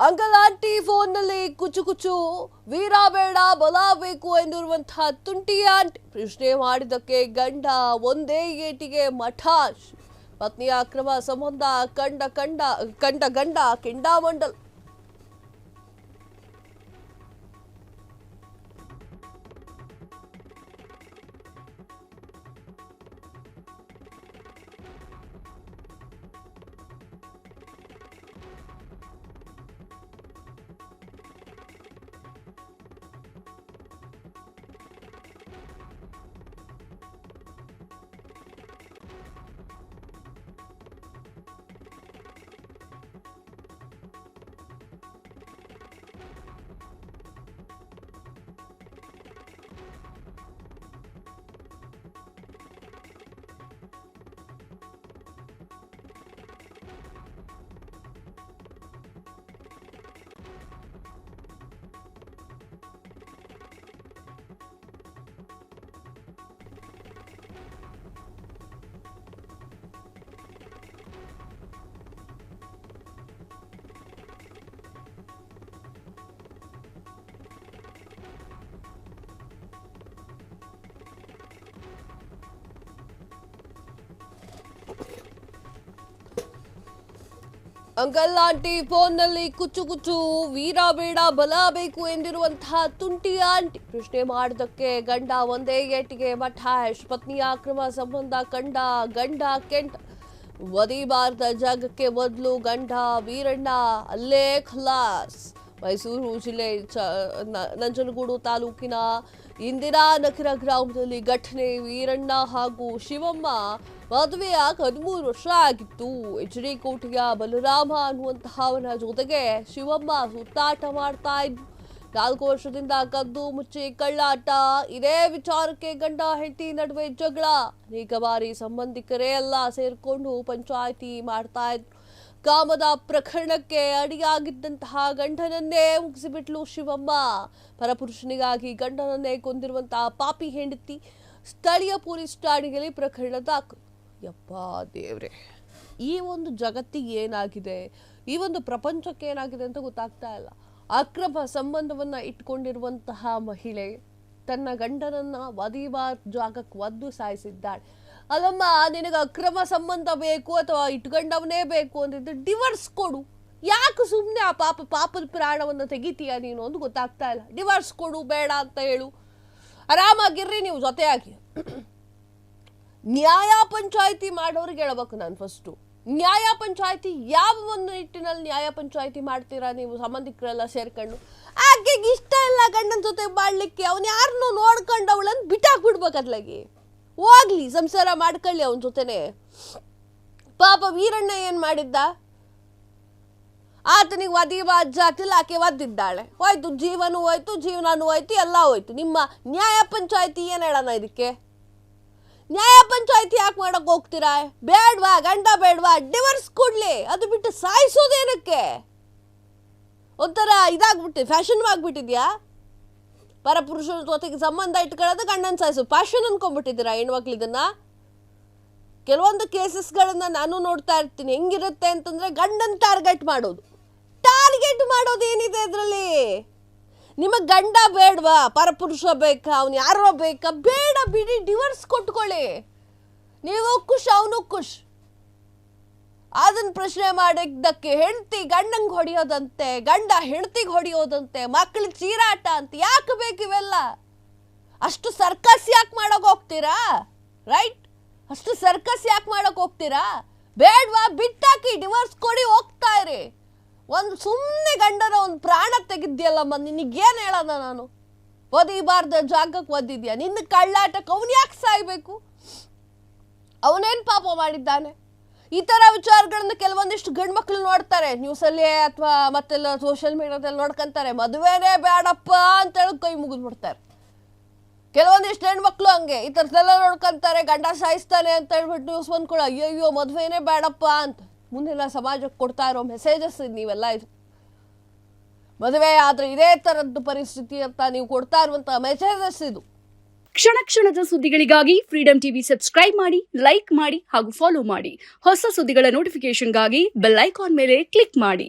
Uncle aunty ಫೋನ್ನಲ್ಲಿ ಕುಚು ಕುಚು ವೀರ ಬೇಡ ಬಲ ಬೇಕು ಎಂದಿರುವಂತಹ ತುಂಟಿ ಆಂಟಿ ಪ್ರಶ್ನೆ ಮಾಡಿದಕ್ಕೆ ಗಂಡ ಒಂದೇ ಏಟಿಗೆ ಮಠಾಶ್. ಪತ್ನಿಯ ಅಕ್ರಮ ಸಂಬಂಧ ಕಂಡ ಗಂಡ ಕೆಂಡಾಮಂಡಲ್. ಅಂಕಲ್ ಆಂಟಿ ಫೋನ್ನಲ್ಲಿ ಕುಚ್ಚು ಕುಚ್ಚು ವೀರ ಬೇಡ ಬಲ ಬೇಕು ಎಂದಿರುವಂತಹ ತುಂಟಿ ಆಂಟಿ ಪ್ರಶ್ನೆ ಮಾಡಿದಕ್ಕೆ ಗಂಡ ಒಂದೇ ಏಟಿಗೆ ಮಠಾಶ್. ಪತ್ನಿಯ ಅಕ್ರಮ ಸಂಬಂಧ ಗಂಡ ಕೆಂಡ ಒದಿಬಾರದ ಜಾಗಕ್ಕೆ ಮೊದಲು ಗಂಡ ವೀರಣ್ಣ ಅಲ್ಲೇ ಖಲಾಸ್. ಮೈಸೂರು ಜಿಲ್ಲೆ ನಂಜನಗೂಡು ತಾಲೂಕಿನ ಇಂದಿರಾನಗರ ಗ್ರಾಮದಲ್ಲಿ ಘಟನೆ. ವೀರಣ್ಣ ಹಾಗೂ ಶಿವಮ್ಮ ಮದುವೆಯಾಗಿ 13 ವರ್ಷ ಆಗಿತ್ತು. ಎಚಡಿಕೋಟೆಯ ಬಲರಾಮ ಅನ್ನುವಂತಹವನ ಜೊತೆಗೆ ಶಿವಮ್ಮ ಸುತ್ತಾಟ ಮಾಡ್ತಾ ಇದ್ರು. 4 ವರ್ಷದಿಂದ ಕದ್ದು ಮುಚ್ಚಿ ಕಳ್ಳಾಟ. ಇದೇ ವಿಚಾರಕ್ಕೆ ಗಂಡ ಹೆಂಡತಿ ನಡುವೆ ಜಗಳ. ಅನೇಕ ಬಾರಿ ಸಂಬಂಧಿಕರೇ ಎಲ್ಲ ಸೇರ್ಕೊಂಡು ಪಂಚಾಯಿತಿ ಮಾಡ್ತಾ ಇದ್ರು. ಕಾಮದ ಪ್ರಕರಣಕ್ಕೆ ಅಡಿಯಾಗಿದ್ದಂತಹ ಗಂಡನನ್ನೇ ಮುಗಿಸಿಬಿಟ್ಲು ಶಿವಮ್ಮ. ಪರಪುರುಷನಿಗಾಗಿ ಗಂಡನನ್ನೇ ಕೊಂದಿರುವಂತಹ ಪಾಪಿ ಹೆಂಡತಿ. ಸ್ಥಳೀಯ ಪೊಲೀಸ್ ಠಾಣೆಯಲ್ಲಿ ಪ್ರಕರಣ ದಾಖಲು. ಯಪ್ಪ ದೇವ್ರೆ, ಈ ಒಂದು ಜಗತ್ತಿಗೆ ಏನಾಗಿದೆ, ಈ ಒಂದು ಪ್ರಪಂಚಕ್ಕೆ ಏನಾಗಿದೆ ಅಂತ ಗೊತ್ತಾಗ್ತಾ ಇಲ್ಲ. ಅಕ್ರಮ ಸಂಬಂಧವನ್ನ ಇಟ್ಕೊಂಡಿರುವಂತಹ ಮಹಿಳೆ ತನ್ನ ಗಂಡನನ್ನ ವದಿಬಾರ್ ಜಾಗಕ್ಕೆ ಒದ್ದು ಸಾಯಿಸಿದ್ದಾಳೆ. ಅಲ್ಲಮ್ಮ, ನಿನಗೆ ಅಕ್ರಮ ಸಂಬಂಧ ಬೇಕು ಅಥವಾ ಇಟ್ಕೊಂಡವನೇ ಬೇಕು ಅಂತಿದ್ರೆ ಡಿವೋರ್ಸ್ ಕೊಡು. ಯಾಕೆ ಸುಮ್ಮನೆ ಆ ಪಾಪದ ಪ್ರಾಣವನ್ನು ತೆಗಿತೀಯ ನೀನು ಅಂತ ಗೊತ್ತಾಗ್ತಾ ಇಲ್ಲ. ಡಿವೋರ್ಸ್ ಕೊಡು, ಬೇಡ ಅಂತ ಹೇಳು, ಆರಾಮಾಗಿರ್ರಿ ನೀವು ಜೊತೆಯಾಗಿ. ನ್ಯಾಯ ಪಂಚಾಯಿತಿ ಮಾಡೋರಿಗೆ ಹೇಳ್ಬೇಕು ನಾನು ಫಸ್ಟು. ನ್ಯಾಯ ಪಂಚಾಯಿತಿ ಯಾವ ಒಂದು ನಿಟ್ಟಿನಲ್ಲಿ ನ್ಯಾಯ ಪಂಚಾಯಿತಿ ಮಾಡ್ತೀರಾ ನೀವು ಸಂಬಂಧಿಕರೆಲ್ಲ ಸೇರ್ಕೊಂಡು? ಆಕೆಗೆ ಇಷ್ಟ ಇಲ್ಲ ಗಂಡನ ಜೊತೆ ಮಾಡ್ಲಿಕ್ಕೆ, ಅವನು ಯಾರನ್ನೂ ನೋಡ್ಕೊಂಡು ಅವಳನ್ನು ಬಿಟ್ಟಾಕ್ಬಿಡ್ಬೇಕದ್ಲಾಗಿ. ಹೋಗ್ಲಿ, ಸಂಸಾರ ಮಾಡ್ಕೊಳ್ಳಿ ಅವನ ಜೊತೆನೆ. ಪಾಪ ವೀರಣ್ಣ ಏನ್ ಮಾಡಿದ್ದ? ಆತನಿಗೆ ವದಿಬಾದ್ ಜಾತಿಲ್ಲ, ಆಕೆ ಒದ್ದಿದ್ದಾಳೆ. ಹೋಯ್ತು, ಜೀವನೂ ಹೋಯ್ತು, ಜೀವನನೂ ಹೋಯ್ತು, ಎಲ್ಲ ಹೋಯ್ತು. ನಿಮ್ಮ ನ್ಯಾಯ ಪಂಚಾಯಿತಿ ಏನ್ ಹೇಳೋಣ ಇದಕ್ಕೆ? ನ್ಯಾಯ ಪಂಚಾಯಿತಿ ಯಾಕೆ ಮಾಡಕ್ ಹೋಗ್ತೀರಾ? ಬೇಡ್ವಾ, ಗಂಡ ಬೇಡ್ವಾ, ಡಿವೋರ್ಸ್ ಕೊಡ್ಲಿ. ಅದು ಬಿಟ್ಟು ಸಾಯಿಸೋದೇನಕ್ಕೆ? ಒಂಥರ ಇದಾಗ್ಬಿಟ್ಟು ಫ್ಯಾಷನ್ ಆಗ್ಬಿಟ್ಟಿದ್ಯಾ? ಪರಪುರುಷರ ಜೊತೆಗೆ ಸಂಬಂಧ ಇಟ್ಕೊಳ್ಳೋದು ಗಂಡನ ಸಾಯಿಸು ಫ್ಯಾಷನ್ ಅನ್ಕೊಂಡ್ಬಿಟ್ಟಿದ್ದೀರಾ ಹೆಣ್ಮಕ್ಳು ಇದನ್ನ? ಕೆಲವೊಂದು ಕೇಸಸ್ಗಳನ್ನ ನಾನು ನೋಡ್ತಾ ಇರ್ತೀನಿ. ಹೆಂಗಿರುತ್ತೆ ಅಂತಂದ್ರೆ ಗಂಡನ್ ಟಾರ್ಗೆಟ್ ಮಾಡೋದು ಏನಿದೆ ಅದರಲ್ಲಿ? ನಿಮಗೆ ಗಂಡ ಬೇಡವಾ? ಪರಪುರುಷ ಬೇಕಾ? ಅವ್ನು ಯಾರೋ ಬೇಕಾ? ಬೇಡ, ಬಿಡಿ, ಡಿವೋರ್ಸ್ ಕೊಟ್ಕೊಳ್ಳಿ. ನೀವು ಖುಷ್, ಅವನು ಖುಷ್. ಅದನ್ನ ಪ್ರಶ್ನೆ ಮಾಡಿದ್ದಕ್ಕೆ ಹೆಂಡತಿ ಗಂಡಂಗೆ ಹೊಡೆಯೋದಂತೆ, ಗಂಡ ಹೆಂಡತಿಗೆ ಹೊಡೆಯೋದಂತೆ, ಮಕ್ಕಳಿಗೆ ಚೀರಾಟ ಅಂತ. ಯಾಕೆ ಬೇಕು ಇವೆಲ್ಲ? ಅಷ್ಟು ಸರ್ಕಸ್ ಯಾಕೆ ಮಾಡಕ್ ಹೋಗ್ತೀರಾ? ರೈಟ್, ಅಷ್ಟು ಸರ್ಕಸ್ ಯಾಕೆ ಮಾಡಕ್ ಹೋಗ್ತೀರಾ? ಬೇಡ್ವಾ, ಬಿಟ್ಟಾಕಿ, ಡಿವೋರ್ಸ್ ಕೊಡಿ, ಹೋಗ್ತಾ ಇರಿ. ಒಂದು ಸುಮ್ಮನೆ ಗಂಡನ ಒಂದು ಪ್ರಾಣ ತೆಗಿದ್ಯಲ್ಲಮ್ಮ, ನಿನಗೇನು ಹೇಳೋದ ನಾನು? ಒದಿಬಾರ್ದ ಜಾಗಕ್ಕೆ ಒದ್ದಿದ್ಯಾ? ನಿನ್ನ ಕಳ್ಳಾಟಕ್ಕೆ ಅವನು ಯಾಕೆ ಸಾಯ್ಬೇಕು? ಅವನೇನು ಪಾಪ ಮಾಡಿದ್ದಾನೆ? ಈ ಥರ ವಿಚಾರಗಳನ್ನ ಕೆಲವೊಂದಿಷ್ಟು ಗಂಡು ಮಕ್ಕಳು ನೋಡ್ತಾರೆ ನ್ಯೂಸಲ್ಲಿ ಅಥವಾ ಮತ್ತೆಲ್ಲ ಸೋಷಿಯಲ್ ಮೀಡಿಯಾದಲ್ಲಿ ನೋಡ್ಕೊಂತಾರೆ. ಮದುವೆನೇ ಬೇಡಪ್ಪ ಅಂತೇಳಿ ಕೈ ಮುಗಿದ್ಬಿಡ್ತಾರೆ. ಕೆಲವೊಂದಿಷ್ಟು ಹೆಣ್ಮಕ್ಳು ಹಂಗೆ ಈ ಥರದ್ದೆಲ್ಲ ನೋಡ್ಕೊಂತಾರೆ. ಗಂಡ ಸಾಯಿಸ್ತಾನೆ ಅಂತ ಹೇಳ್ಬಿಟ್ಟು ನ್ಯೂಸ್ ಬಂದ್ಕೊಳ್ಳೋ, ಅಯ್ಯಯ್ಯೋ ಮದುವೆನೇ ಬೇಡಪ್ಪ ಅಂತ. ಮುಂದೆಲ್ಲ ಸಮಾಜಕ್ಕೆ ಕೊಡ್ತಾ ಇರೋ ಮೆಸೇಜಸ್ ನೀವೆಲ್ಲ ಇದು. ಮದುವೆ ಆದ್ರೆ ಇದೇ ಥರದ್ದು ಪರಿಸ್ಥಿತಿ ಅಂತ ನೀವು ಕೊಡ್ತಾ ಇರುವಂತಹ ಮೆಸೇಜಸ್ ಇದು. ಕ್ಷಣ ಕ್ಷಣದ ಸುದ್ದಿಗಳಿಗಾಗಿ ಫ್ರೀಡಂ ಟಿವಿ ಸಬ್ಸ್ಕ್ರೈಬ್ ಮಾಡಿ, ಲೈಕ್ ಮಾಡಿ ಹಾಗೂ ಫಾಲೋ ಮಾಡಿ. ಹೊಸ ಸುದ್ದಿಗಳ ನೋಟಿಫಿಕೇಶನ್ಗಾಗಿ ಬೆಲ್ ಐಕಾನ್ ಮೇಲೆ ಕ್ಲಿಕ್ ಮಾಡಿ.